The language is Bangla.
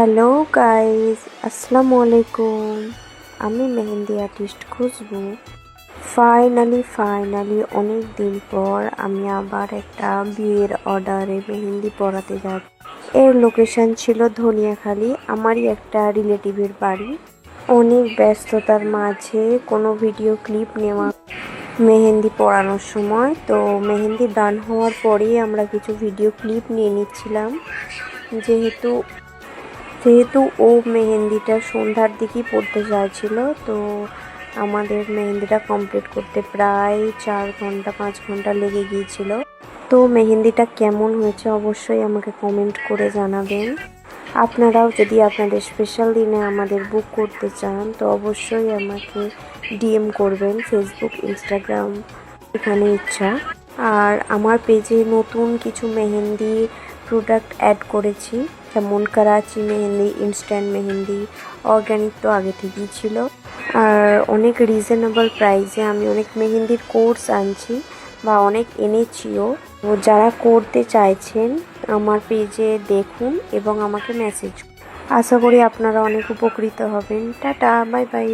হ্যালো গাইস, আসসালামু আলাইকুম। আমি মেহেন্দি আর্টিস্ট খুশবু। ফাইনালি অনেক দিন পর আমি আবার একটা বিয়ের অর্ডারে মেহেন্দি পরাতে যাচ্ছি। এর লোকেশন ছিল ধনিয়াখালী, আমারই একটা রিলেটিভের বাড়ি। অনেক ব্যস্ততার মাঝে কোনো ভিডিও ক্লিপ নেওয়া মেহেন্দি পরানোর সময়, তো মেহেন্দি ডান হওয়ার পরেই আমরা কিছু ভিডিও ক্লিপ নিয়ে নিচ্ছিলাম। যেহেতু ও মেহেন্দিটা সন্ধ্যার দিকেই পড়তে চাইছিল, তো আমাদের মেহেন্দিটা কমপ্লিট করতে প্রায় 4-5 ঘন্টা লেগে গিয়েছিল। তো মেহেন্দিটা কেমন হয়েছে অবশ্যই আমাকে কমেন্ট করে জানাবেন। আপনারাও যদি আপনাদের স্পেশাল দিনে আমাদের বুক করতে চান তো অবশ্যই আমাকে ডিএম করবেন, ফেসবুক, ইনস্টাগ্রাম, এখানে ইচ্ছা। আর আমার পেজে নতুন কিছু মেহেন্দি প্রোডাক্ট অ্যাড করেছি, যেমন করাচি মেহেন্দি, ইনস্ট্যান্ট মেহেন্দি, অর্গ্যানিক তো আগে থেকেই ছিল। আর অনেক রিজনেবল প্রাইসে আমি অনেক মেহেন্দির কোর্স আনছি বা অনেক এনেছিও। যারা করতে চাইছেন আমার পেজে দেখুন এবং আমাকে মেসেজ। আশা করি আপনারা অনেক উপকৃত হবেন। Tata, bye bye.